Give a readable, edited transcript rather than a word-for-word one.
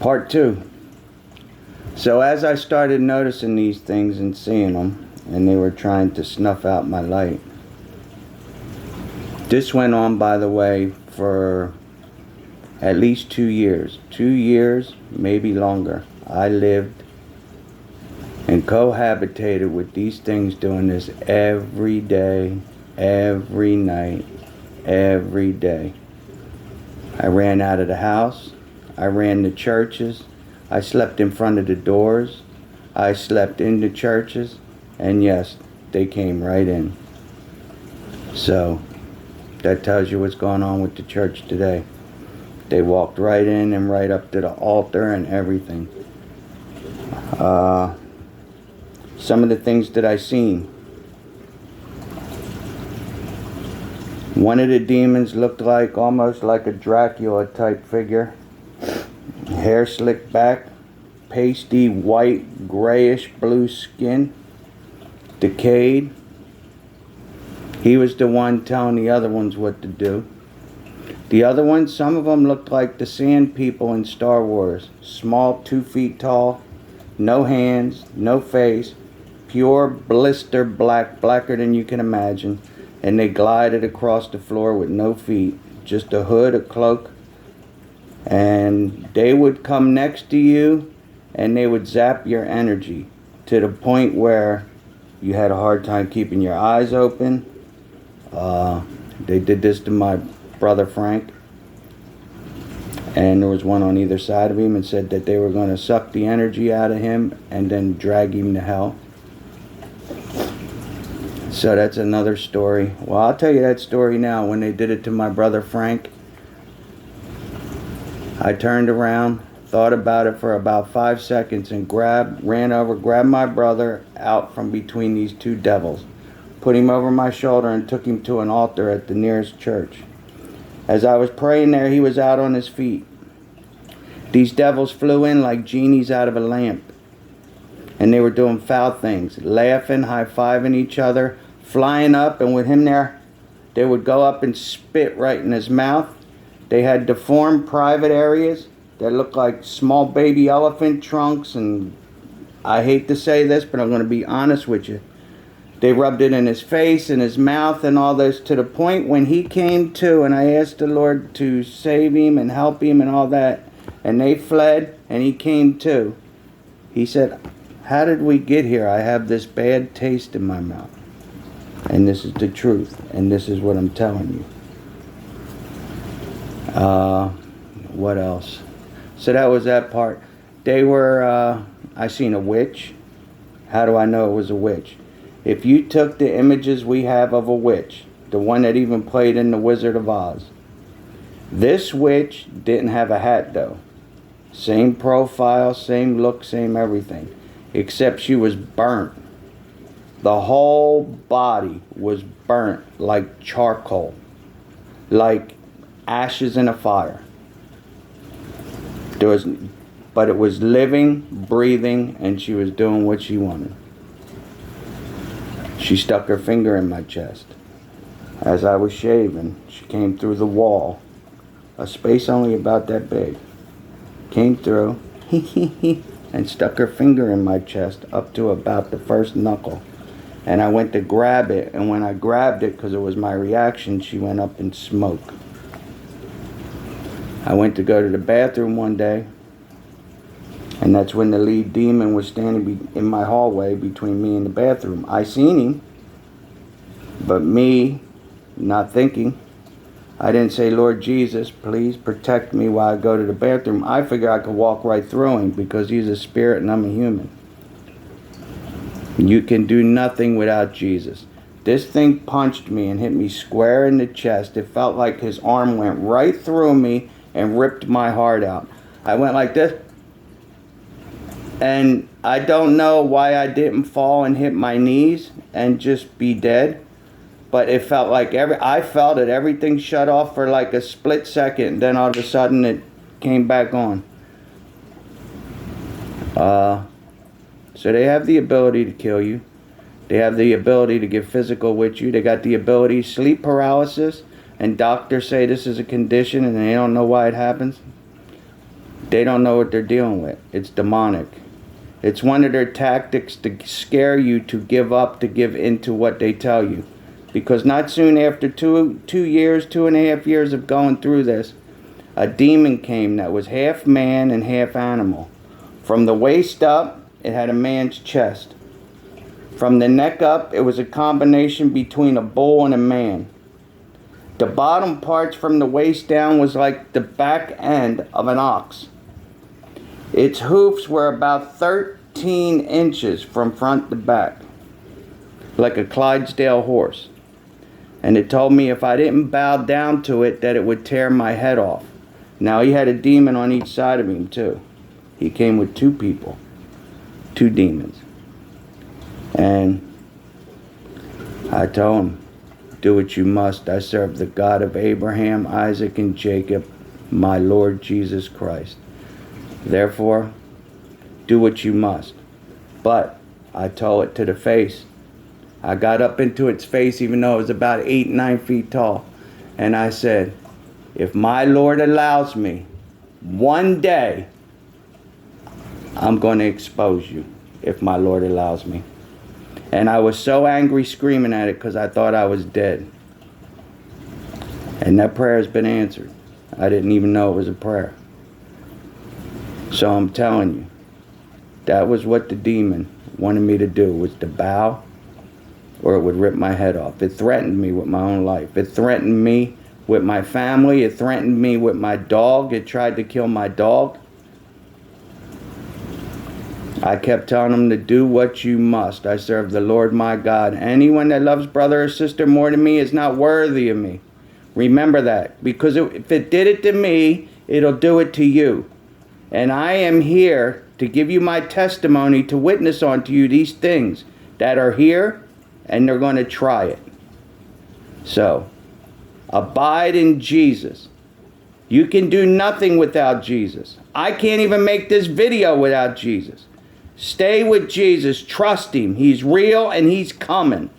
Part 2. So as I started noticing these things and seeing them, and they were trying to snuff out my light. This went on, by the way, for at least 2 years. 2 years, maybe longer. I lived and cohabitated with these things doing this every day, every night, every day. I ran out of the house. I ran to churches. I slept in front of the doors. I slept in the churches. And yes, they came right in. So, that tells you what's going on with the church today. They walked right in and right up to the altar and everything. Some of the things that I seen. One of the demons looked like almost like a Dracula type figure. Hair slicked back, pasty white, grayish blue skin, decayed. He was the one telling the other ones what to do. The other ones, some of them looked like the Sand People in Star Wars. Small, 2 feet tall, no hands, no face, pure blister black, blacker than you can imagine. And they glided across the floor with no feet, just a hood, a cloak. And they would come next to you and they would zap your energy to the point where you had a hard time keeping your eyes open. They did this to my brother Frank. And there was one on either side of him and said that they were going to suck the energy out of him and then drag him to hell. So that's another story. Well, I'll tell you that story now. When they did it to my brother Frank, I turned around, thought about it for about 5 seconds, and ran over, grabbed my brother out from between these two devils, put him over my shoulder, and took him to an altar at the nearest church. As I was praying there, he was out on his feet. These devils flew in like genies out of a lamp, and they were doing foul things, laughing, high-fiving each other, flying up, and with him there, they would go up and spit right in his mouth. They had deformed private areas that looked like small baby elephant trunks, and I hate to say this, but I'm going to be honest with you. They rubbed it in his face and his mouth and all this, to the point when he came to, and I asked the Lord to save him and help him and all that, and they fled and he came to. He said, "How did we get here? I have this bad taste in my mouth." And this is the truth, and this is what I'm telling you. What else? So that was that part. They were, I seen a witch. How do I know it was a witch? If you took the images we have of a witch, the one that even played in The Wizard of Oz, this witch didn't have a hat though. Same profile, same look, same everything. Except she was burnt. The whole body was burnt like charcoal. Like ashes in a fire. But it was living, breathing, and she was doing what she wanted. She stuck her finger in my chest. As I was shaving, she came through the wall. A space only about that big. Came through, and stuck her finger in my chest up to about the first knuckle. And I went to grab it, and when I grabbed it, because it was my reaction, she went up in smoke. I went to go to the bathroom one day, and that's when the lead demon was standing in my hallway between me and the bathroom. I seen him, but me, not thinking, I didn't say, "Lord Jesus, please protect me while I go to the bathroom." I figured I could walk right through him because he's a spirit and I'm a human. You can do nothing without Jesus. This thing punched me and hit me square in the chest. It felt like his arm went right through me and ripped my heart out. I went like this. And I don't know why I didn't fall and hit my knees and just be dead. But it felt like I felt it. Everything shut off for like a split second. Then all of a sudden it came back on. So they have the ability to kill you. They have the ability to get physical with you. They got the ability, sleep paralysis. And doctors say this is a condition and they don't know why it happens. They don't know what they're dealing with. It's demonic. It's one of their tactics to scare you to give up, to give into what they tell you. Because not soon after 2.5 years of going through this, a demon came that was half man and half animal. From the waist up, it had a man's chest. From the neck up, it was a combination between a bull and a man. The bottom parts from the waist down was like the back end of an ox. Its hoofs were about 13 inches from front to back, like a Clydesdale horse. And it told me if I didn't bow down to it, that it would tear my head off. Now, he had a demon on each side of him, too. He came with 2 people, 2 demons. And I told him, do what you must. I serve the God of Abraham, Isaac, and Jacob, my Lord Jesus Christ. Therefore, do what you must. But I told it to the face. I got up into its face, even though it was about 8, 9 feet tall. And I said, if my Lord allows me, one day, I'm going to expose you, if my Lord allows me. And I was so angry screaming at it because I thought I was dead. And that prayer has been answered. I didn't even know it was a prayer. So I'm telling you, that was what the demon wanted me to do, was to bow, or it would rip my head off. It threatened me with my own life. It threatened me with my family. It threatened me with my dog. It tried to kill my dog. I kept telling him to do what you must. I serve the Lord my God. Anyone that loves brother or sister more than me is not worthy of me. Remember that. Because if it did it to me, it'll do it to you. And I am here to give you my testimony, to witness unto you these things that are here, and they're going to try it. So, abide in Jesus. You can do nothing without Jesus. I can't even make this video without Jesus. Stay with Jesus. Trust him. He's real and he's coming.